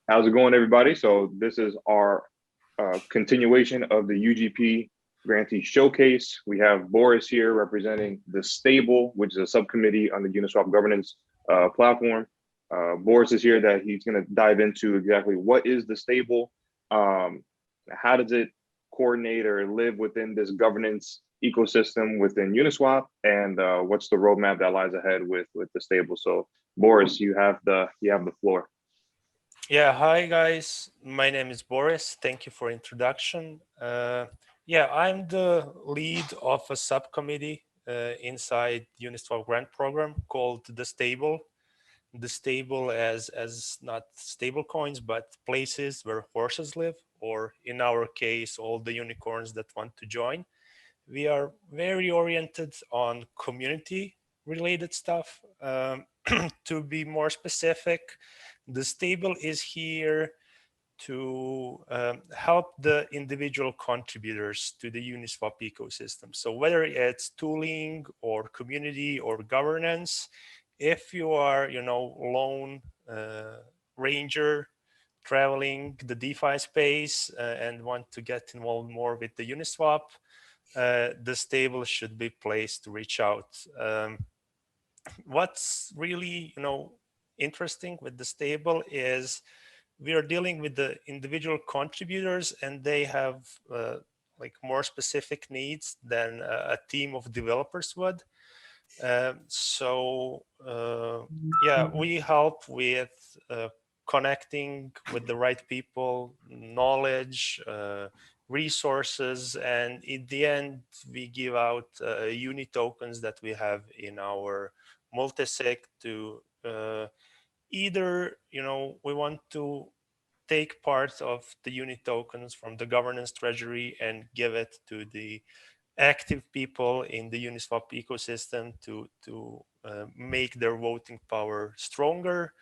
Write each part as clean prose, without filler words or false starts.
How's it going, everybody? So this is our continuation of the UGP Grantee Showcase. We have Boris here representing the Stable, which is a subcommittee on the Uniswap governance platform. Boris is here that he's going to dive into exactly what is the Stable, how does it coordinate or live within this governance ecosystem within Uniswap, and what's the roadmap that lies ahead with the Stable. So Boris, you have the floor. Yeah, hi guys. My name is Boris. Thank you for introduction. Yeah, I'm the lead of a subcommittee inside Uniswap grant program called the Stable. The Stable as not stable coins, but places where horses live, or in our case, all the unicorns that want to join. We are very oriented on community related stuff. To be more specific, the Stable is here to help the individual contributors to the Uniswap ecosystem. So whether it's tooling or community or governance, if you are, lone ranger traveling the DeFi space and want to get involved more with the Uniswap, the Stable should be placed to reach out. What's really, interesting with the Stable is we are dealing with the individual contributors, and they have like more specific needs than a team of developers would. Yeah, we help with connecting with the right people, knowledge, resources, and in the end, we give out uni tokens that we have in our multisig to either, we want to take part of the uni tokens from the governance treasury and give it to the active people in the Uniswap ecosystem to make their voting power stronger,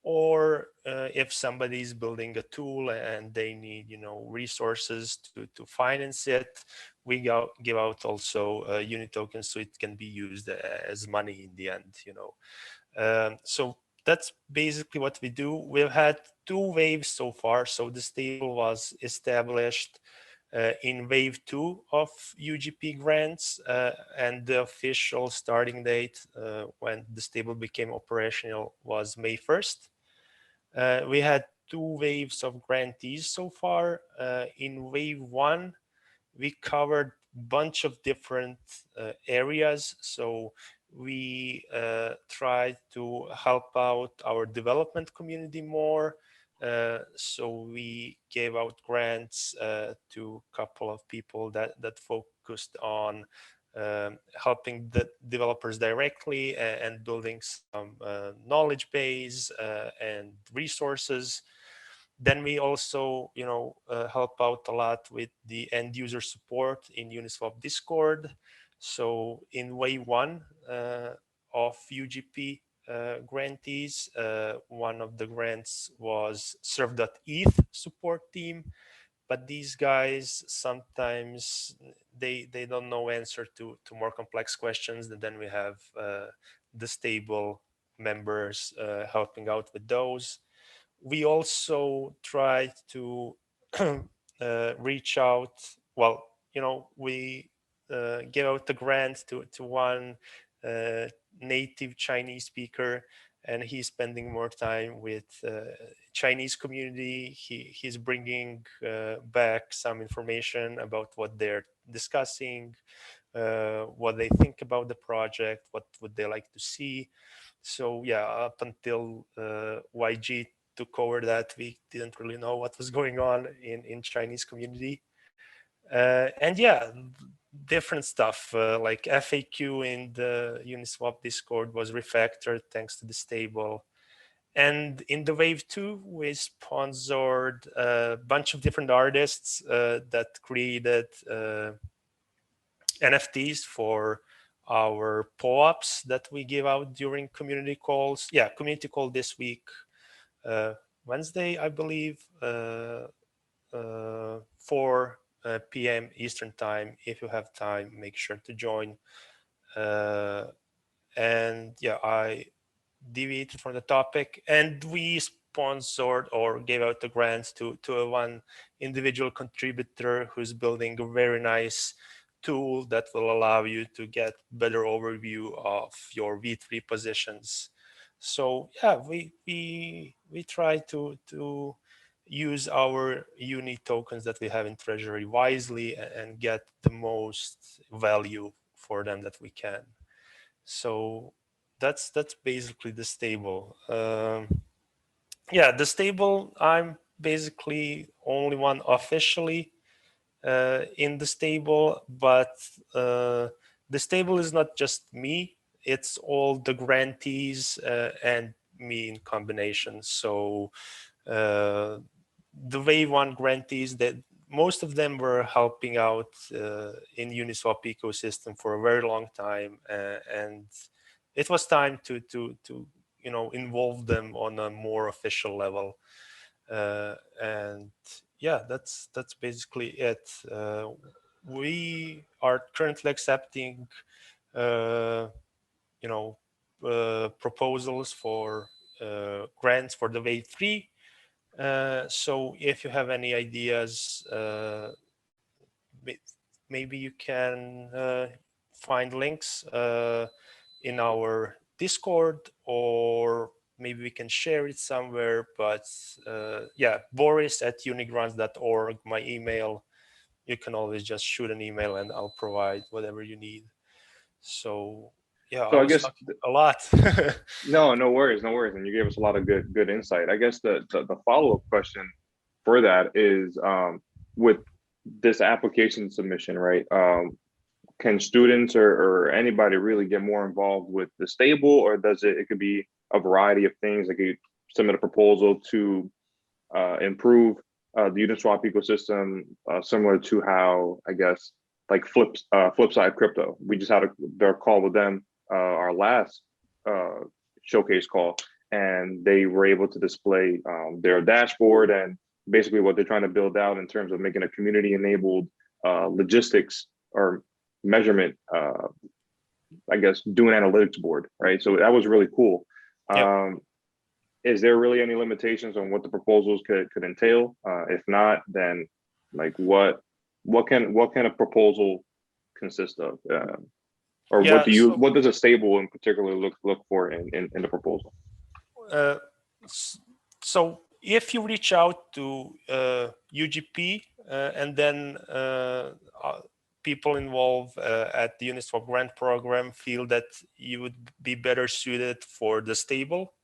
or if somebody is building a tool and they need resources to finance it, we give out also uni tokens so it can be used as money in the end. So that's basically what we do. We've had 2 waves so far. So the Stable was established in wave 2 of UGP grants, and the official starting date when the Stable became operational was May 1st. We had 2 waves of grantees so far. In wave 1, we covered a bunch of different areas. So we tried to help out our development community more. So we gave out grants to a couple of people that focused on helping the developers directly and building some knowledge base and resources. Then we also, help out a lot with the end user support in Uniswap Discord. So in wave 1 of UGP grantees, one of the grants was serve.eth support team, but these guys sometimes they don't know answer to more complex questions, and then we have the Stable members helping out with those. We also try to reach out. Well, we give out the grant to one native Chinese speaker, and he's spending more time with Chinese community. He's bringing back some information about what they're discussing, what they think about the project, what would they like to see. So yeah, up until YG took over that, we didn't really know what was going on in Chinese community. And yeah, different stuff like FAQ in the Uniswap Discord was refactored thanks to the Stable. And in the wave 2, we sponsored a bunch of different artists that created NFTs for our POAPs that we give out during community calls. Yeah, community call this week, Wednesday, I believe, 4 p.m. Eastern time. If you have time, make sure to join. And yeah, I deviated from the topic, and we sponsored or gave out the grants to one individual contributor who's building a very nice tool that will allow you to get better overview of your V3 positions. So yeah, we try to use our uni tokens that we have in treasury wisely and get the most value for them that we can. So that's basically the stable. Yeah, the stable, I'm basically only one officially in the stable, but the stable is not just me, it's all the grantees and me in combination. So the Wave 1 grantees, that most of them were helping out in Uniswap ecosystem for a very long time, and it was time to involve them on a more official level. And yeah, that's basically it. We are currently accepting you know proposals for grants for the Wave 3. So if you have any ideas, maybe you can find links in our Discord, or maybe we can share it somewhere. But yeah, boris@unigrants.org, my email. You can always just shoot an email and I'll provide whatever you need. So yeah, I So I was guess talking a lot. no, no worries, no worries, and you gave us a lot of good insight. I guess the follow up question for that is with this application submission, right? Can students or anybody really get more involved with the stable, or does it could be a variety of things? Like you submit a proposal to improve the Uniswap ecosystem, similar to how I guess like Flipside Crypto. We just had their call with them, our last uh, showcase call, and they were able to display their dashboard and basically what they're trying to build out in terms of making a community-enabled logistics or measurement. I guess doing analytics board, right? So that was really cool. Yep. Is there really any limitations on what the proposals could entail? If not, then like what can a proposal consist of? Or Yeah. what does a stable in particular look for in the proposal? Uh, so if you reach out to UGP and then people involved at the Uniswap grant program feel that you would be better suited for the stable,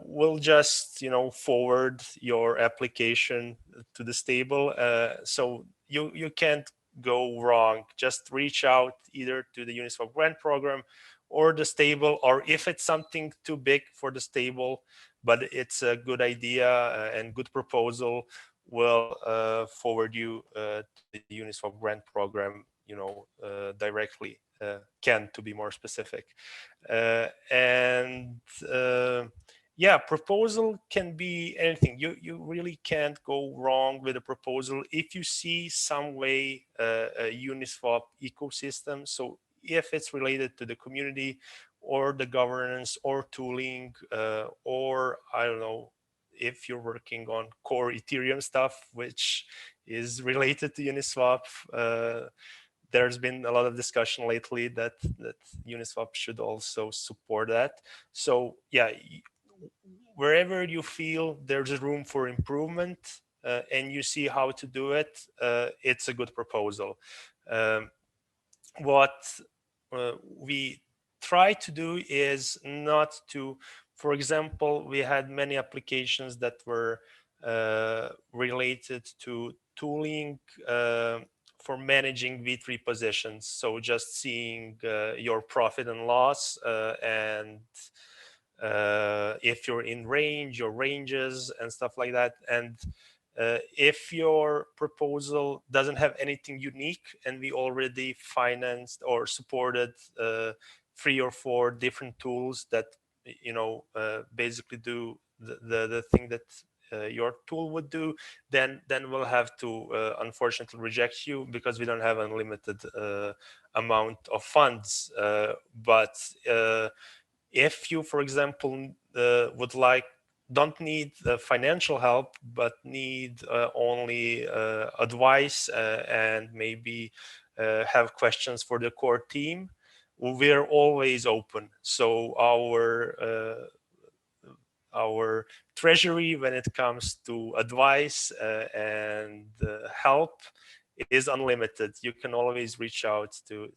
we'll just forward your application to the stable. So you can't go wrong. Just reach out either to the Uniswap grant program or the stable, or if it's something too big for the stable but it's a good idea and good proposal, we'll forward you to the Uniswap grant program directly. Can, to be more specific. And yeah, proposal can be anything. You really can't go wrong with a proposal if you see some way a Uniswap ecosystem. So if it's related to the community or the governance or tooling, or I don't know, if you're working on core Ethereum stuff, which is related to Uniswap, there's been a lot of discussion lately that Uniswap should also support that. So yeah, wherever you feel there's room for improvement and you see how to do it, it's a good proposal. What we try to do is not to, for example, we had many applications that were related to tooling for managing V3 positions. So just seeing your profit and loss and if you're in range, your ranges and stuff like that. And if your proposal doesn't have anything unique and we already financed or supported 3 or 4 different tools that basically do the thing that your tool would do, then we'll have to unfortunately reject you because we don't have unlimited amount of funds. But if you, for example, would like don't need financial help, but need only advice and maybe have questions for the core team, we're always open. So our treasury, when it comes to advice and help, is unlimited. You can always reach out to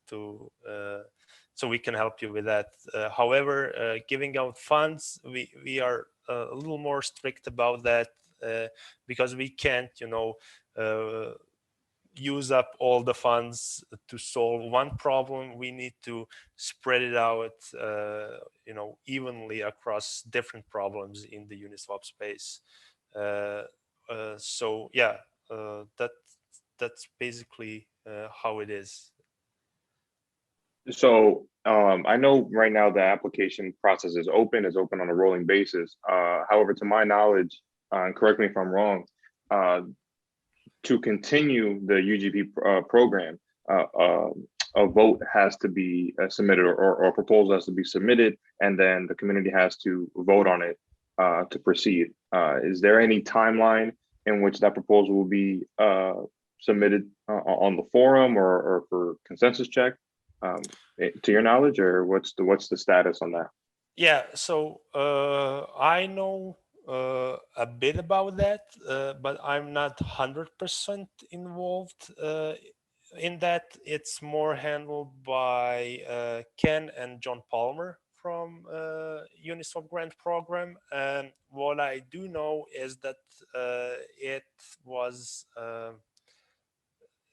so we can help you with that. However, giving out funds, we are a little more strict about that because we can't, use up all the funds to solve one problem. We need to spread it out, evenly across different problems in the Uniswap space. So yeah, that's basically how it is. So I know right now the application process is open on a rolling basis. However, to my knowledge, and correct me if I'm wrong, to continue the UGP program, a vote has to be submitted, or a proposal has to be submitted, and then the community has to vote on it to proceed. Is there any timeline in which that proposal will be submitted on the forum or for consensus check, to your knowledge, or what's the status on that? Yeah, so I know a bit about that, but I'm not 100% involved in that. It's more handled by Ken and John Palmer from Uniswap Grant Program. And what I do know is that it was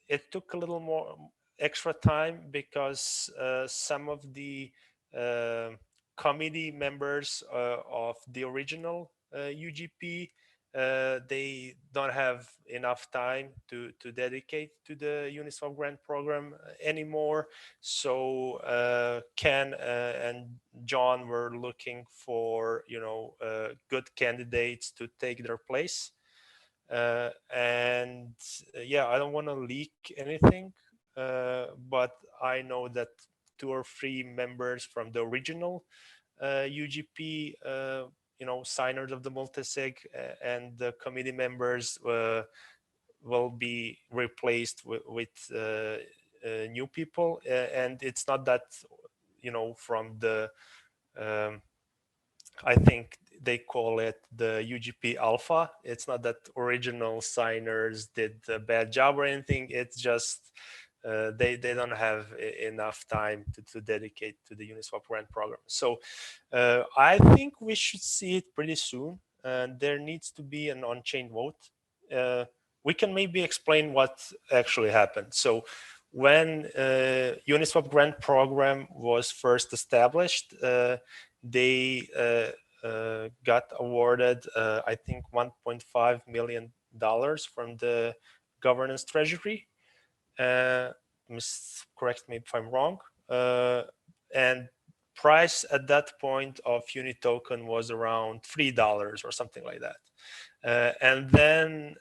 it took a little more extra time because some of the uh, committee members of the original UGP, they don't have enough time to dedicate to the Uniswap grant program anymore. So Ken and John were looking for good candidates to take their place. And yeah, I don't want to leak anything, but I know that 2 or 3 members from the original UGP, signers of the multisig, and the committee members will be replaced with new people. And it's not that, from the um, I think they call it the UGP Alpha. It's not that original signers did a bad job or anything. It's just they don't have enough time to dedicate to the Uniswap grant program. So I think we should see it pretty soon. And there needs to be an on-chain vote. We can maybe explain what actually happened. So when Uniswap grant program was first established, they got awarded, I think, $1.5 million from the governance treasury. Correct me if I'm wrong. And price at that point of Uni token was around $3 or something like that. And then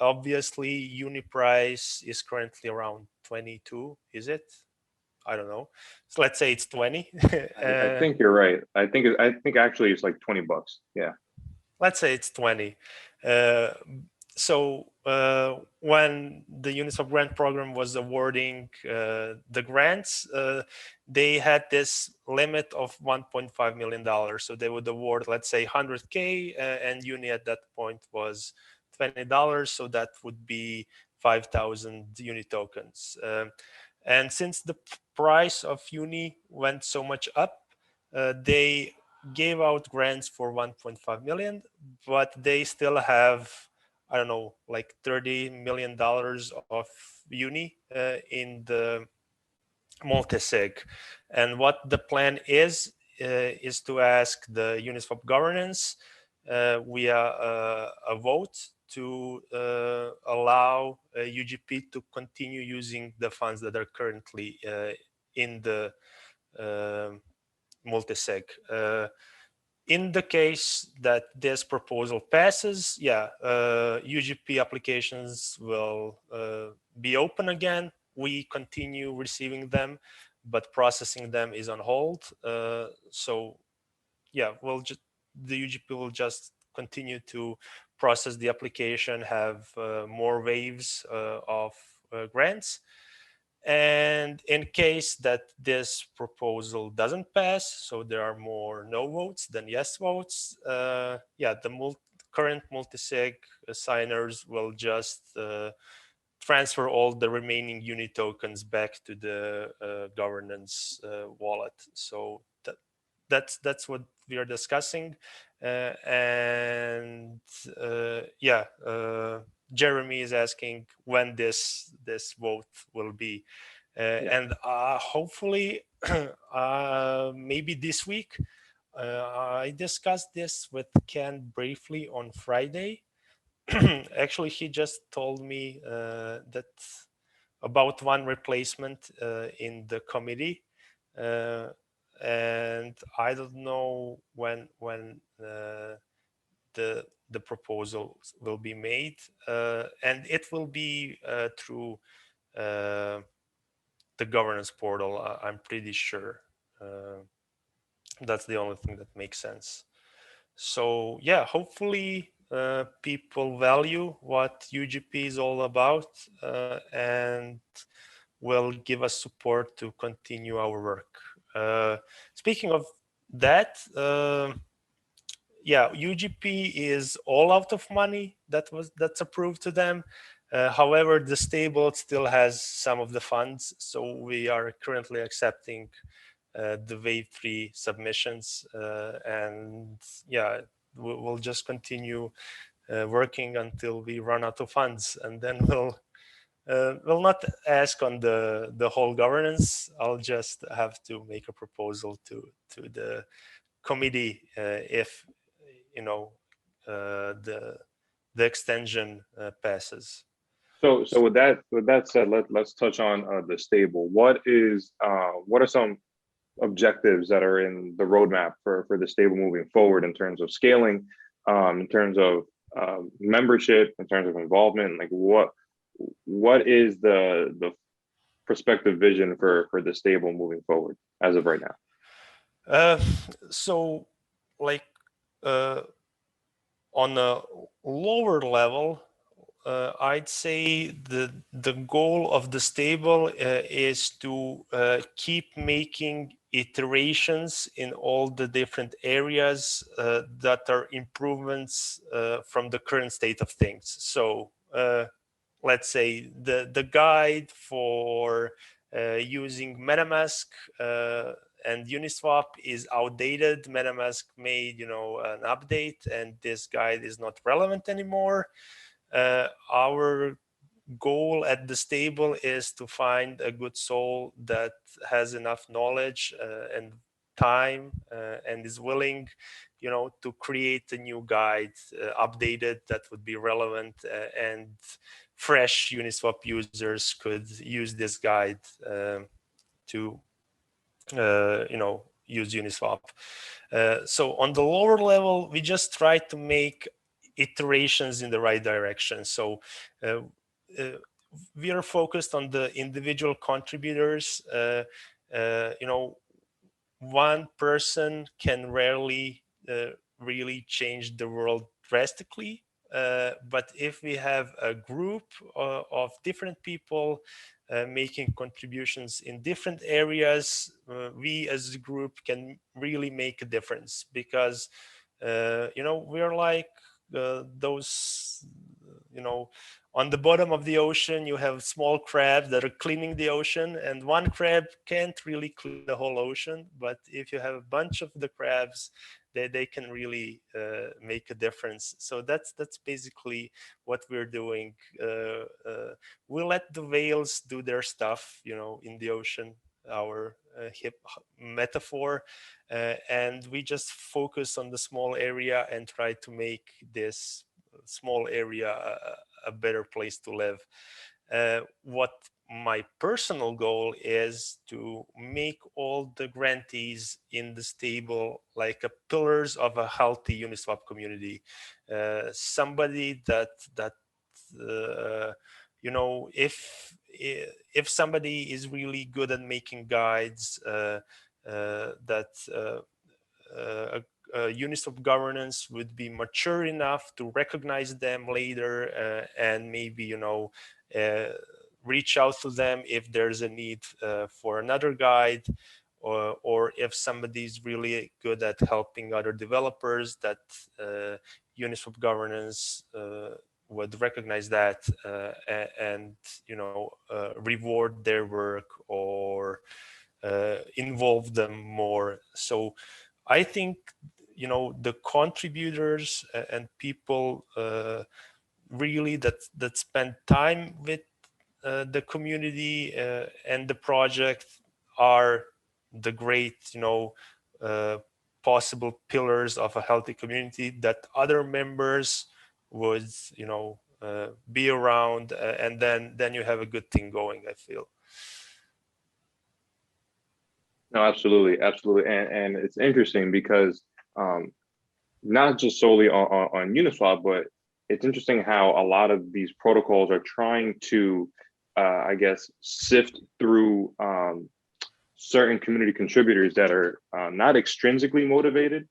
obviously Uni price is currently around 22, is it? I don't know. So let's say it's 20. I think you're right. I think actually it's like $20. Yeah. Let's say it's 20. So when the Uniswap grant program was awarding the grants, they had this limit of $1.5 million. So they would award, let's say, 100K, and Uni at that point was $20. So that would be 5,000 Uni tokens. And since the price of Uni went so much up, they gave out grants for 1.5 million, but they still have, I don't know, like $30 million of Uni in the multisig. And what the plan is to ask the Uniswap governance via a vote to allow UGP to continue using the funds that are currently in the multisig. In the case that this proposal passes, yeah, UGP applications will be open again. We continue receiving them, but processing them is on hold. So yeah, we'll just the UGP will just continue to process the application, have more waves of grants. And in case that this proposal doesn't pass, so there are more no votes than yes votes, yeah, the current multisig signers will just transfer all the remaining uni tokens back to the governance wallet. So that's what we are discussing, and yeah, Jeremy is asking when this vote will be, and hopefully maybe this week. I discussed this with Ken briefly on Friday. Actually, he just told me that about one replacement in the committee, and I don't know when the proposal will be made, and it will be through the governance portal. I'm pretty sure. That's the only thing that makes sense. So yeah, hopefully people value what UGP is all about, and will give us support to continue our work. Speaking of that, yeah, UGP is all out of money that's approved to them. However, the stable still has some of the funds, so we are currently accepting the wave 3 submissions, and yeah, we'll just continue working until we run out of funds, and then we'll not ask on the whole governance. I'll just have to make a proposal to the committee if you know the extension passes. So with that said, let's touch on the stable. What are some objectives that are in the roadmap for the stable moving forward in terms of scaling, in terms of membership, in terms of involvement? Like what is the prospective vision for the stable moving forward as of right now? So like on a lower level, I'd say the goal of the stable is to keep making iterations in all the different areas that are improvements from the current state of things. So let's say the guide for using MetaMask and Uniswap is outdated. MetaMask made an update, and this guide is not relevant anymore. Our goal at the stable is to find a good soul that has enough knowledge and time and is willing to create a new guide, updated, that would be relevant, and fresh Uniswap users could use this guide to use Uniswap. So on the lower level, we just try to make iterations in the right direction. So we are focused on the individual contributors. One person can rarely really change the world drastically. But if we have a group of different people making contributions in different areas, we as a group can really make a difference, because we're like those on the bottom of the ocean, you have small crabs that are cleaning the ocean, and one crab can't really clean the whole ocean. But if you have a bunch of the crabs, they can really make a difference. So that's basically what we're doing. We let the whales do their stuff, in the ocean, our hip metaphor, and we just focus on the small area and try to make this small area a better place to live. What my personal goal is to make all the grantees in the stable like a pillars of a healthy Uniswap community. Somebody that if somebody is really good at making guides that Uniswap governance would be mature enough to recognize them later and maybe reach out to them if there's a need for another guide, or if somebody's really good at helping other developers, that Uniswap governance would recognize that and reward their work or involve them more. So I think the contributors and people really that spend time with the community and the project are the great possible pillars of a healthy community that other members would be around, and then you have a good thing going, I feel. No, absolutely, absolutely, and it's interesting because not just solely on Uniswap, but it's interesting how a lot of these protocols are trying to, I guess, sift through certain community contributors that are not extrinsically motivated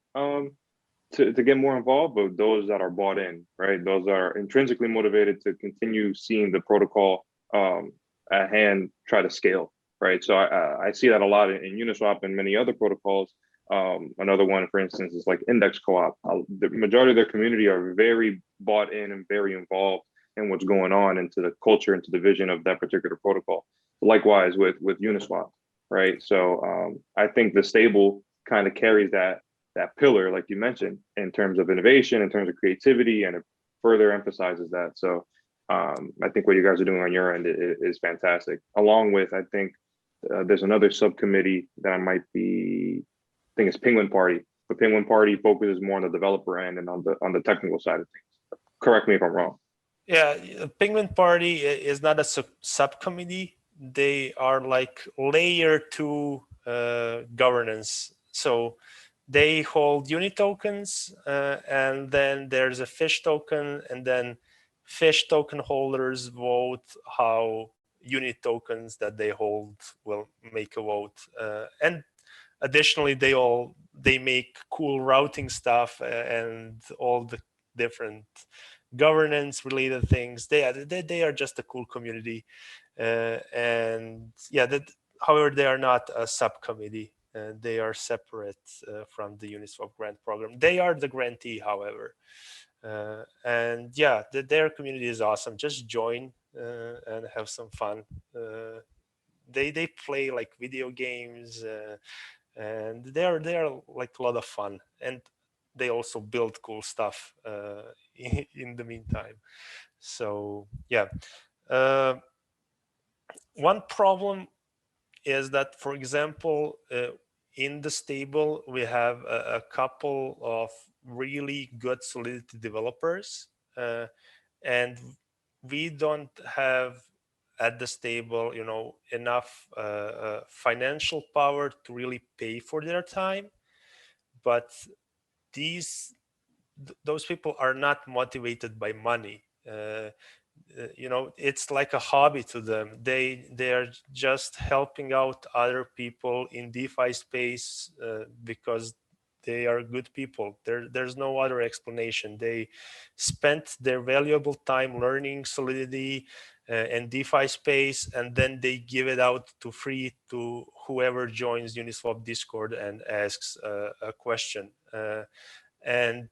to get more involved, but those that are bought in, right? Those are intrinsically motivated to continue seeing the protocol at hand try to scale, right? So I see that a lot in Uniswap and many other protocols. Another one, for instance, is like Index Co-op. The majority of their community are very bought in and very involved in what's going on into the culture, into the vision of that particular protocol. Likewise with Uniswap, right? So I think the stable kind of carries that pillar, like you mentioned, in terms of innovation, in terms of creativity, and it further emphasizes that. So I think what you guys are doing on your end is fantastic. Along with, I think there's another subcommittee that I think it's Penguin Party. The Penguin Party focuses more on the developer end and on the technical side of things. Correct me if I'm wrong. Yeah, Penguin Party is not a subcommittee. They are like layer 2 governance. So they hold uni tokens, and then there's a fish token, and then fish token holders vote how unit tokens that they hold will make a vote. And additionally, they make cool routing stuff and all the different governance related things. They are just a cool community, and yeah, however, they are not a subcommittee. They are separate from the Uniswap grant program. They are the grantee, however. And yeah, their community is awesome. Just join and have some fun. They play like video games, and they are like a lot of fun. And they also build cool stuff in the meantime. So yeah, one problem is that, for example, in the stable, we have a couple of really good Solidity developers, and we don't have at the stable, enough financial power to really pay for their time. But those people are not motivated by money. It's like a hobby to them. They are just helping out other people in DeFi space because they are good people. There's no other explanation. They spent their valuable time learning Solidity and DeFi space, and then they give it out to free to whoever joins Uniswap Discord and asks a question. And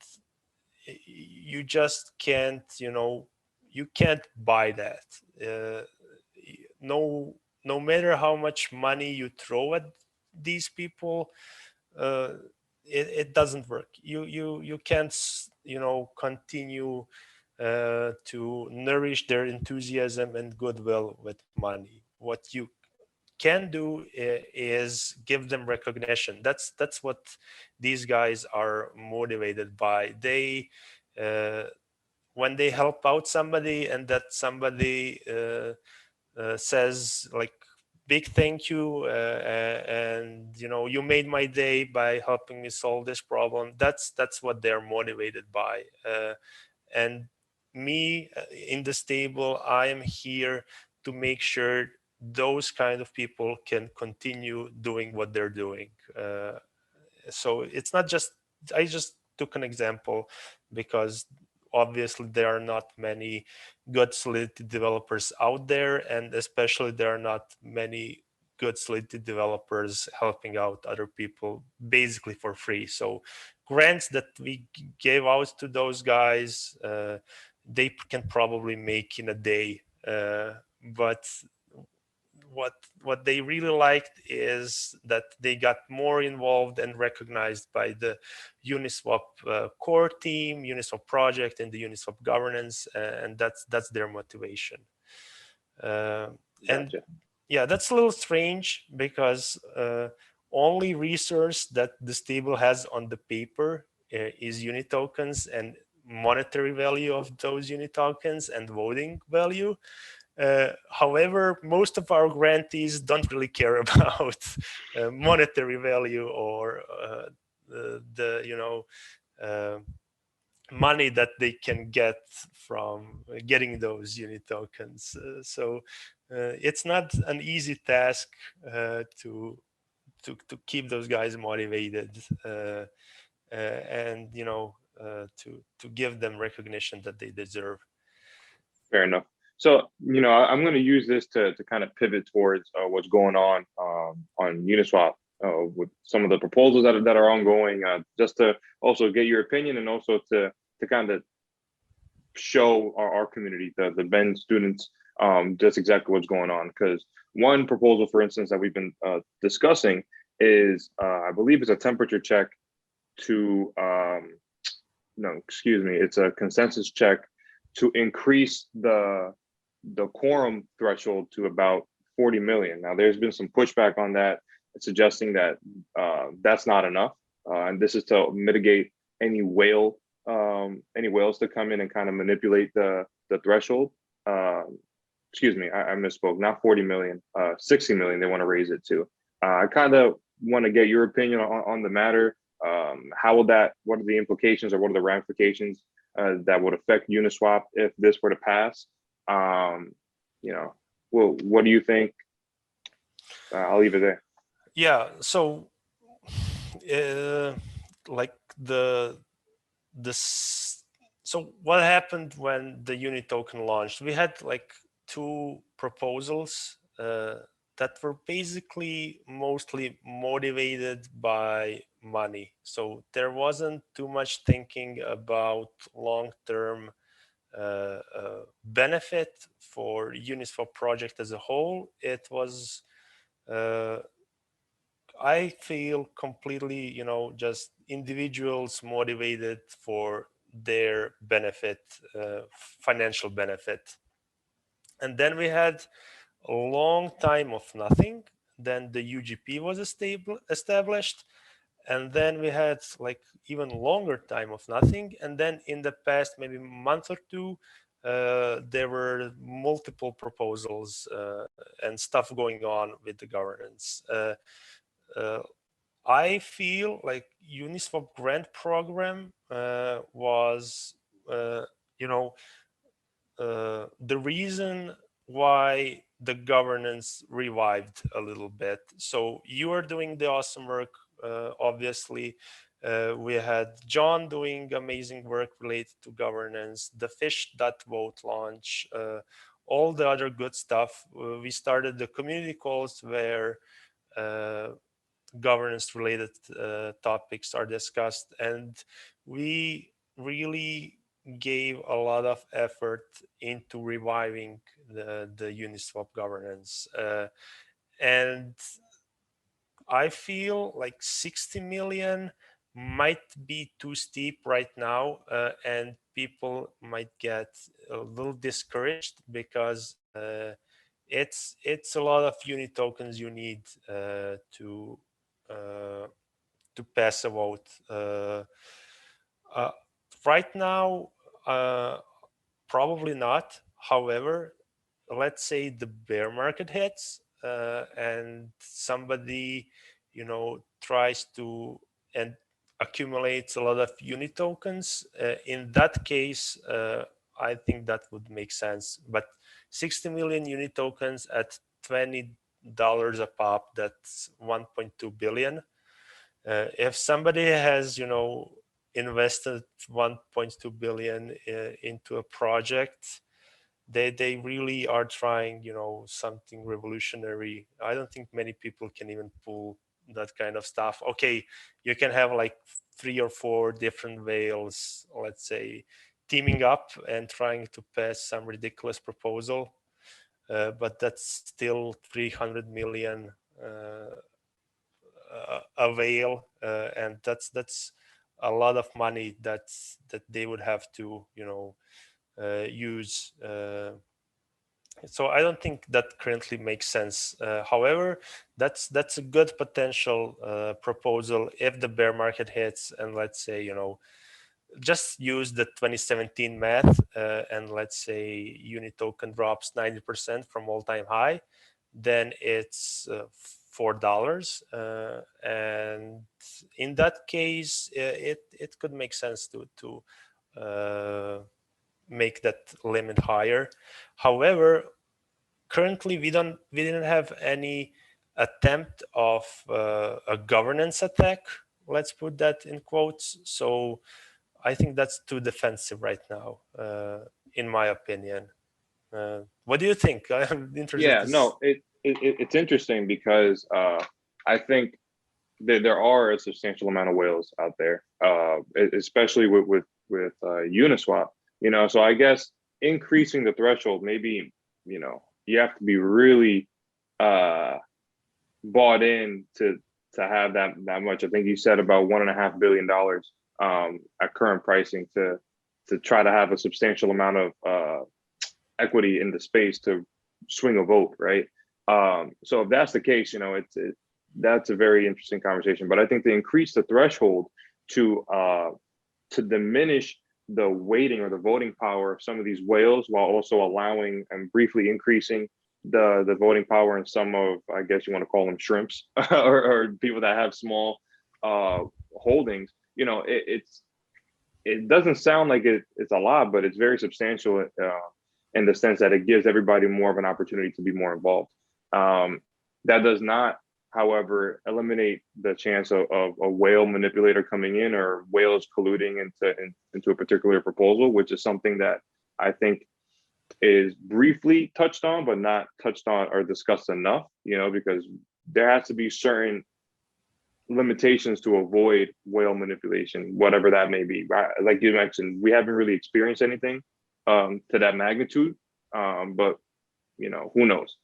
you just can't, you can't buy that. No matter how much money you throw at these people, it doesn't work. You can't continue to nourish their enthusiasm and goodwill with money. What you can do is give them recognition. That's what these guys are motivated by. They when they help out somebody and that somebody says like, big thank you, and you made my day by helping me solve this problem, that's what they're motivated by. And me in the stable, I am here to make sure those kind of people can continue doing what they're doing. So it's not just, I just took an example because obviously there are not many good Solidity developers out there, and especially there are not many good Solidity developers helping out other people basically for free. So grants that we gave out to those guys, they can probably make in a day. But what they really liked is that they got more involved and recognized by the Uniswap core team, Uniswap project, and the Uniswap governance, and that's their motivation. And Gotcha. yeah, that's a little strange because only resource that the stable has on the paper is unit tokens and monetary value of those unit tokens and voting value. However, most of our grantees don't really care about monetary value or the uh, money that they can get from getting those unit tokens. So it's not an easy task to keep those guys motivated and to give them recognition that they deserve. Fair enough. So, I'm going to use this to kind of pivot towards what's going on Uniswap with some of the proposals that are ongoing, just to also get your opinion and also to kind of show our community, the Ben students, just exactly what's going on. Because one proposal, for instance, that we've been discussing is, I believe, it's a temperature check to, no, excuse me, it's a consensus check to increase the quorum threshold to about 40 million. Now, there's been some pushback on that, suggesting that that's not enough, and this is to mitigate any whales to come in and kind of manipulate the threshold. Excuse me, I misspoke. Not 40 million, 60 million. They want to raise it to. I kind of want to get your opinion on the matter. How will that? What are the implications or what are the ramifications that would affect Uniswap if this were to pass? Well, what do you think? I'll leave it there. Yeah. So, like so what happened when the unit token launched? We had like two proposals that were basically mostly motivated by money. So there wasn't too much thinking about long-term benefit for Uniswap project as a whole. It was, I feel, completely, just individuals motivated for their benefit, financial benefit. And then we had a long time of nothing. Then the UGP was established. And then we had like even longer time of nothing. And then in the past, maybe month or two, there were multiple proposals and stuff going on with the governance. Uh, I feel like Uniswap grant program was, you know, the reason why the governance revived a little bit. So you are doing the awesome work, obviously. We had John doing amazing work related to governance, the fish.vote launch, all the other good stuff. We started the community calls where governance related topics are discussed, and we really gave a lot of effort into reviving the Uniswap governance. And I feel like 60 million might be too steep right now, and people might get a little discouraged because it's a lot of unit tokens you need to pass a vote. Uh, right now, probably not. However, let's say the bear market hits and somebody, tries to and accumulates a lot of unit tokens. In that case, I think that would make sense. But 60 million unit tokens at $20 a pop, that's 1.2 billion. If somebody has, invested 1.2 billion into a project, they really are trying, something revolutionary. I don't think many people can even pull that kind of stuff. Okay, you can have like 3 or 4 different whales, let's say, teaming up and trying to pass some ridiculous proposal, but that's still 300 million a whale, and that's a lot of money that they would have to, use. So I don't think that currently makes sense. However, that's a good potential proposal if the bear market hits, and let's say, just use the 2017 math, and let's say uni token drops 90% from all-time high, then it's $4, and in that case, it could make sense to make that limit higher. However, currently we didn't have any attempt of a governance attack, let's put that in quotes. So I think that's too defensive right now, in my opinion. What do you think? I'm interested. Yeah, no, it's interesting because I think that there are a substantial amount of whales out there, especially with Uniswap. So I guess increasing the threshold, maybe you have to be really bought in to have that much. I think you said about $1.5 billion at current pricing to try to have a substantial amount of equity in the space to swing a vote, right? So if that's the case, that's a very interesting conversation. But I think to increase the threshold to diminish the weighting or the voting power of some of these whales, while also allowing and briefly increasing the voting power in some of, I guess you want to call them shrimps, or people that have small holdings, it doesn't sound like it's a lot, but it's very substantial in the sense that it gives everybody more of an opportunity to be more involved. That does not, however, eliminate the chance of a whale manipulator coming in or whales colluding into a particular proposal, which is something that I think is briefly touched on, but not touched on or discussed enough, because there has to be certain limitations to avoid whale manipulation, whatever that may be. Like you mentioned, we haven't really experienced anything to that magnitude, but who knows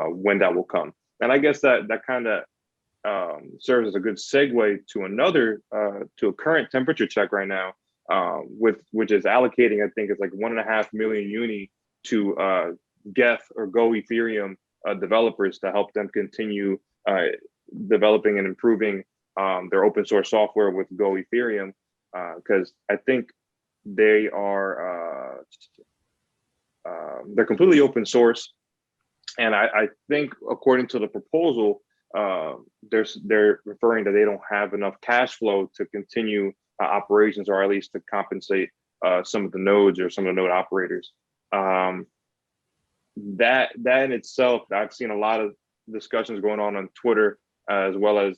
when that will come. And I guess that kind of serves as a good segue to another to a current temperature check right now, which is allocating, I think it's like 1.5 million uni to Geth or Go Ethereum developers to help them continue developing and improving their open source software with Go Ethereum, because I think they are they're completely open source, and I think according to the proposal, they're referring that they don't have enough cash flow to continue operations, or at least to compensate some of the nodes or some of the node operators. That in itself, I've seen a lot of discussions going on Twitter, as well as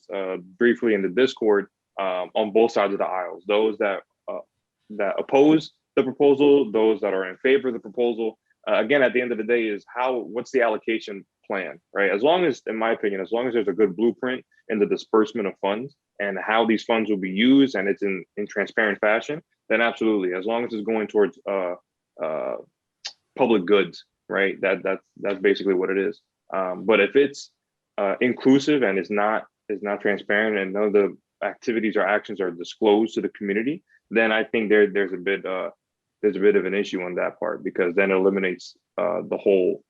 briefly in the Discord, on both sides of the aisles. Those that oppose the proposal, those that are in favor of the proposal. Again, at the end of the day, is what's the allocation plan, right? As long as, in my opinion, as long as there's a good blueprint in the disbursement of funds and how these funds will be used, and it's in transparent fashion, then absolutely. As long as it's going towards public goods, right? That's basically what it is. But if it's inclusive and is not transparent, and none of the activities or actions are disclosed to the community, then I think there's a bit of an issue on that part, because then it eliminates the whole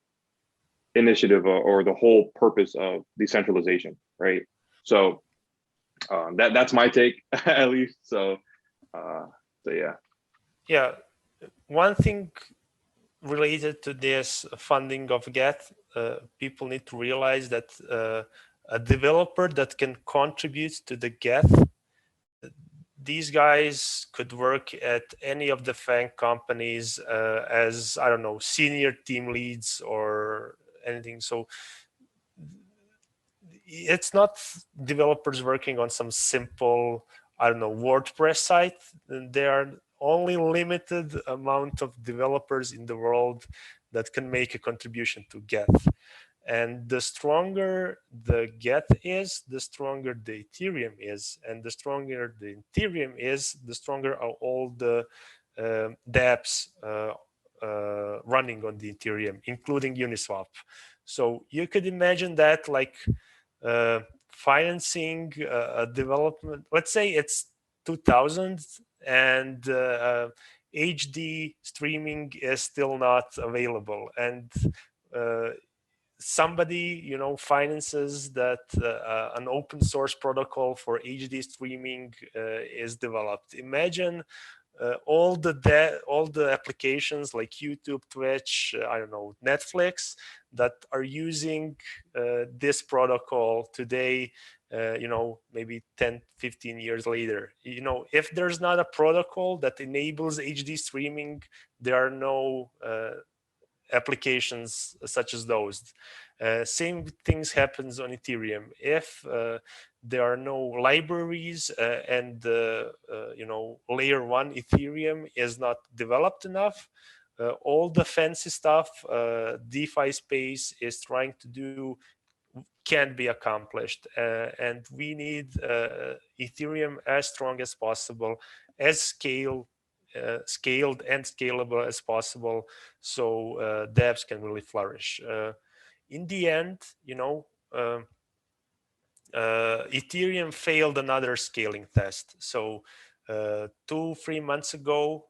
initiative or the whole purpose of decentralization, right? So that's my take, at least. So yeah. Yeah, one thing related to this funding of Geth, people need to realize that a developer that can contribute to the Geth, these guys could work at any of the FANG companies as, I don't know, senior team leads or anything. So it's not developers working on some simple, I don't know, WordPress site. There are only limited amount of developers in the world that can make a contribution to Geth. And the stronger the Geth is, the stronger the Ethereum is. And the stronger the Ethereum is, the stronger are all the dApps running on the Ethereum, including Uniswap. So you could imagine that like financing a development, let's say it's 2000 and HD streaming is still not available, and somebody finances that an open source protocol for HD streaming is developed. Imagine all the applications like YouTube, Twitch, I don't know, Netflix, that are using this protocol today, maybe 10, 15 years later. If there's not a protocol that enables HD streaming, there are no applications such as those. Same things happens on Ethereum. If there are no libraries and layer one Ethereum is not developed enough, all the fancy stuff DeFi space is trying to do can't be accomplished. And we need Ethereum as strong as possible, as scaled and scalable as possible, so devs can really flourish. In the end, Ethereum failed another scaling test. So 2-3 months ago,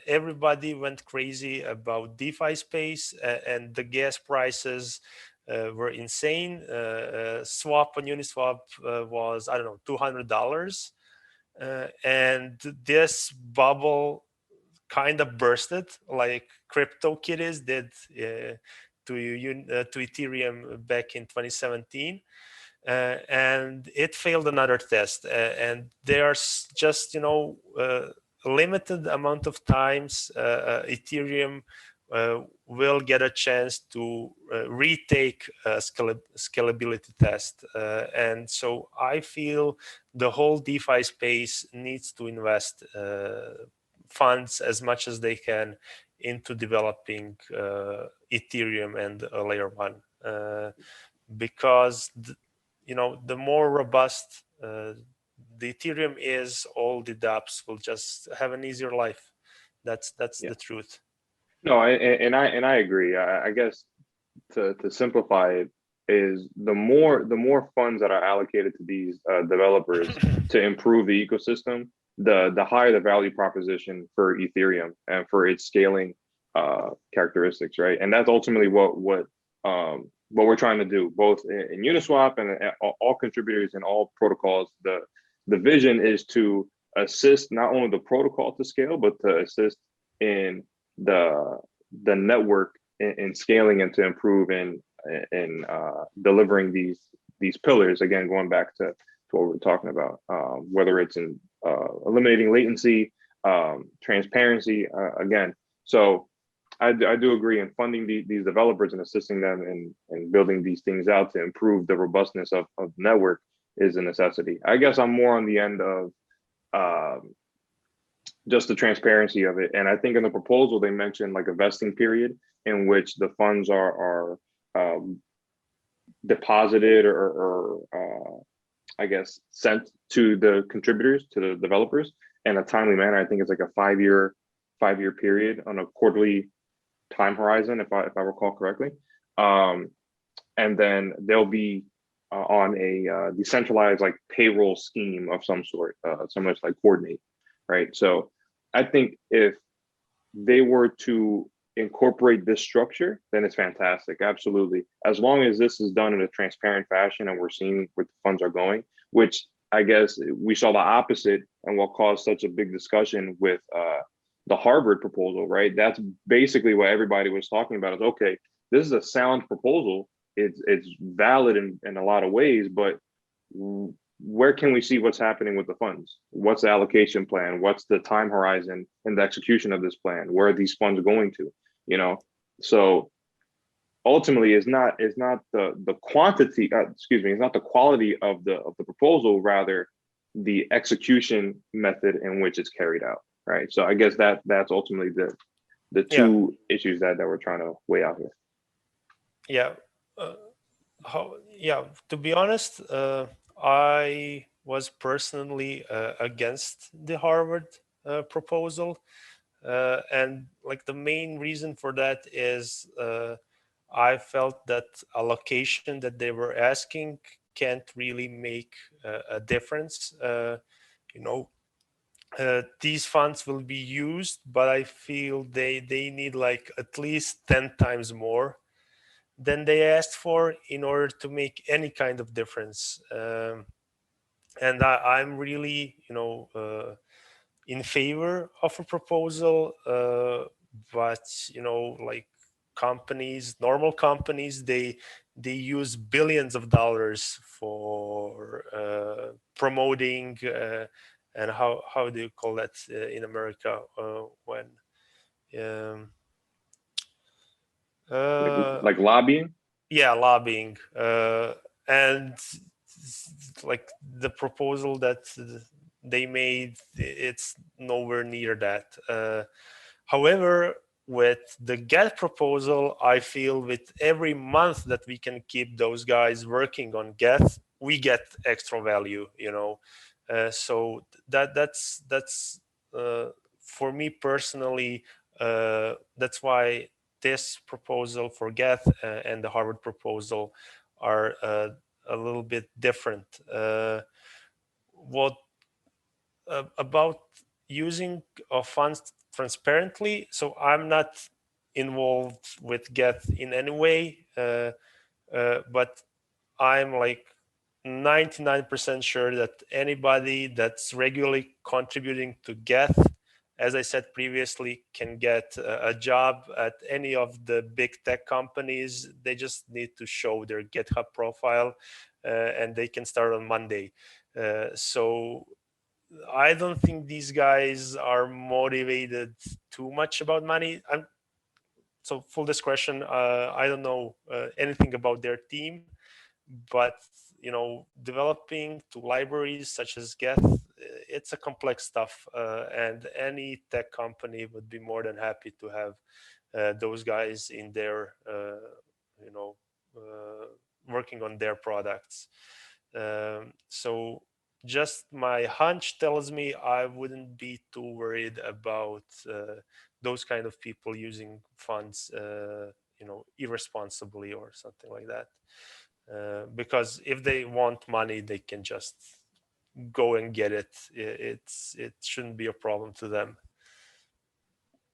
everybody went crazy about DeFi space, and the gas prices were insane. Swap on Uniswap was, I don't know, $200. And this bubble kind of bursted like CryptoKitties did to Ethereum back in 2017. And it failed another test. And there's just, a limited amount of times Ethereum will get a chance to retake a scalability test. And so I feel the whole DeFi space needs to invest funds as much as they can into developing Ethereum and layer one, because the more robust the Ethereum is, all the dApps will just have an easier life. That's Yeah. the truth. No, I agree. I guess to simplify it is the more funds that are allocated to these developers to improve the ecosystem, the higher the value proposition for Ethereum and for its scaling characteristics, right? And that's ultimately what we're trying to do, both in Uniswap and all contributors and all protocols. The vision is to assist not only the protocol to scale, but to assist in the network in scaling and to improve in delivering these pillars. Again, going back to what we're talking about, whether it's in eliminating latency, transparency, again. So I do agree in funding these developers and assisting them in building these things out to improve the robustness of the network is a necessity. I guess I'm more on the end of just the transparency of it. And I think in the proposal, they mentioned like a vesting period in which the funds are deposited or I guess sent to the contributors, to the developers in a timely manner. I think it's like a 5-year period on a quarterly time horizon, if I recall correctly. And then they'll be on a decentralized like payroll scheme of some sort, someone to like coordinate, right? So I think if they were to incorporate this structure, then it's fantastic, absolutely. As long as this is done in a transparent fashion and we're seeing where the funds are going, which I guess we saw the opposite and what caused such a big discussion with the Harvard proposal, right? That's basically what everybody was talking about is, okay, this is a sound proposal. It's valid in a lot of ways, but where can we see what's happening with the funds? What's the allocation plan? What's the time horizon and the execution of this plan? Where are these funds going to? So ultimately is not the quantity, excuse me, it's not the quality of the proposal, rather the execution method in which it's carried out, right? So I guess that's ultimately the Yeah, two issues that we're trying to weigh out here. yeah. Yeah, to be honest, I was personally against the Harvard proposal. And like the main reason for that is I felt that allocation that they were asking can't really make a difference. You know, these funds will be used, but I feel they need like at least 10 times more than they asked for in order to make any kind of difference. And I'm really, in favor of a proposal, but like normal companies, they use billions of dollars for promoting, and how do you call that in America, when um, uh, Like lobbying. yeah, lobbying, and like the proposal that they made, it's nowhere near that. However, with the get proposal, I feel with every month that we can keep those guys working on get, we get extra value, so that's for me personally, that's why this proposal for get and the Harvard proposal are a little bit different. What about using of funds transparently? So I'm not involved with get in any way, but I'm like 99% sure that anybody that's regularly contributing to get, as I said previously, can get a job at any of the big tech companies. They just need to show their GitHub profile, and they can start on Monday. So I don't think these guys are motivated too much about money. So full discretion, I don't know anything about their team, but developing to libraries such as Geth, it's a complex stuff, and any tech company would be more than happy to have those guys in their you know working on their products. So just my hunch tells me I wouldn't be too worried about those kind of people using funds irresponsibly or something like that, because if they want money they can just go and get it. It shouldn't be a problem to them.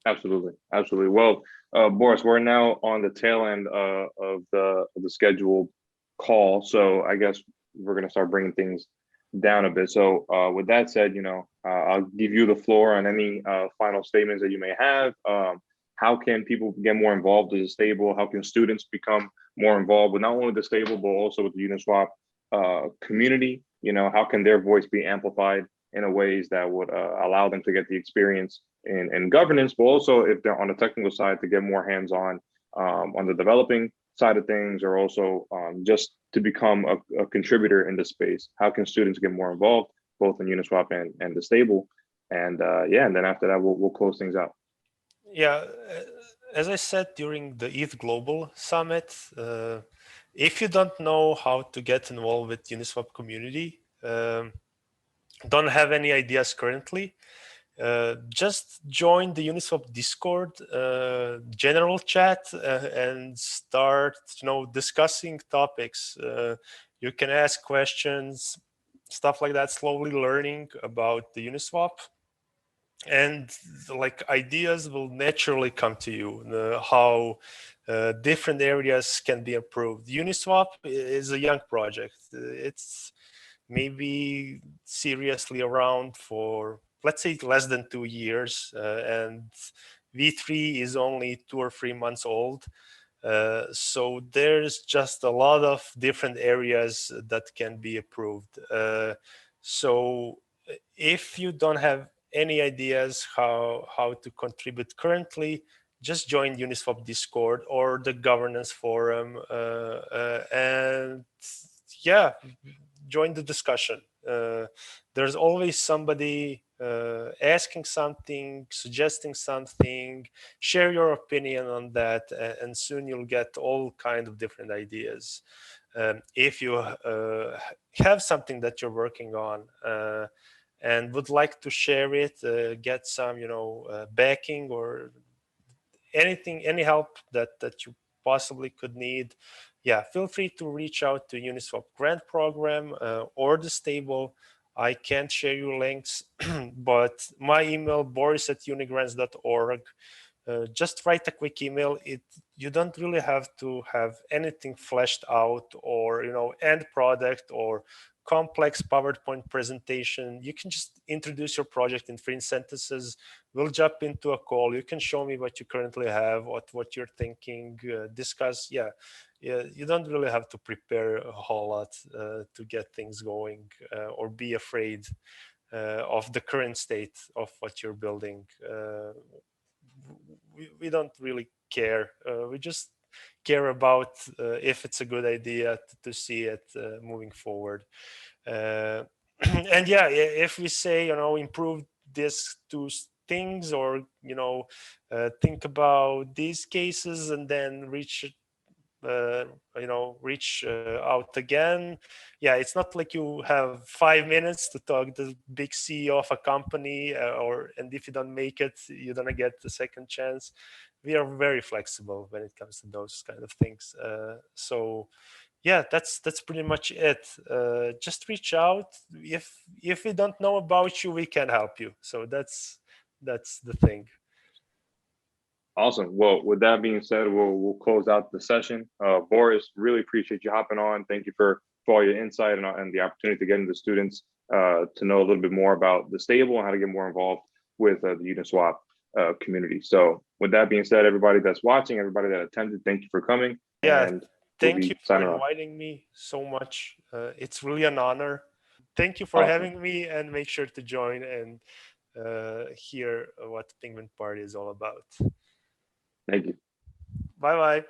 Absolutely, absolutely. Well, Boris, we're now on the tail end of the scheduled call, so I guess we're going to start bringing things down a bit. So, with that said, I'll give you the floor on any final statements that you may have. How can people get more involved with the stable? How can students become more involved with not only the stable but also with the Uniswap community? How can their voice be amplified in a ways that would allow them to get the experience in governance, but also if they're on the technical side to get more hands-on on the developing side of things, or also just to become a contributor in the space. How can students get more involved, both in Uniswap and the stable? And yeah, and then after that, we'll close things out. Yeah, as I said during the ETH Global Summit, if you don't know how to get involved with Uniswap community, don't have any ideas currently, just join the Uniswap Discord general chat and start, discussing topics. You can ask questions, stuff like that, slowly learning about the Uniswap, and like ideas will naturally come to you, how different areas can be improved. Uniswap is a young project. It's maybe seriously around for, let's say, less than 2 years, and V3 is only 2 or 3 months old. So there's just a lot of different areas that can be improved. So if you don't have any ideas how to contribute currently, just join Uniswap Discord or the governance forum, and yeah, join the discussion. There's always somebody asking something, suggesting something. Share your opinion on that, and soon you'll get all kind of different ideas. If you have something that you're working on and would like to share it, get some, backing or anything, any help that you possibly could need, yeah, feel free to reach out to Uniswap grant program or the stable. I can't share you links, but my email, boris@unigrants.org. Just write a quick email. You don't really have to have anything fleshed out or end product or complex PowerPoint presentation. You can just introduce your project in 3 sentences. We'll jump into a call. You can show me what you currently have, what you're thinking, discuss. Yeah, you don't really have to prepare a whole lot to get things going or be afraid of the current state of what you're building. We don't really care. We just care about if it's a good idea to see it moving forward. And yeah, if we say, improve these 2 things, or think about these cases and then reach out again. Yeah, it's not like you have 5 minutes to talk to the big CEO of a company, and if you don't make it, you're gonna get the second chance. We are very flexible when it comes to those kind of things. So yeah, that's pretty much it. Just reach out. If we don't know about you, we can help you. So that's the thing. Awesome. Well, with that being said, we'll close out the session. Boris, really appreciate you hopping on. Thank you for all your insight and the opportunity to get into the students to know a little bit more about the stable and how to get more involved with the Uniswap community. So with that being said, everybody that's watching, everybody that attended, thank you for coming. Yeah, and thank you for inviting me so much. It's really an honor. Thank you for having me, and make sure to join and hear what Penguin Party is all about. Thank you. Bye bye.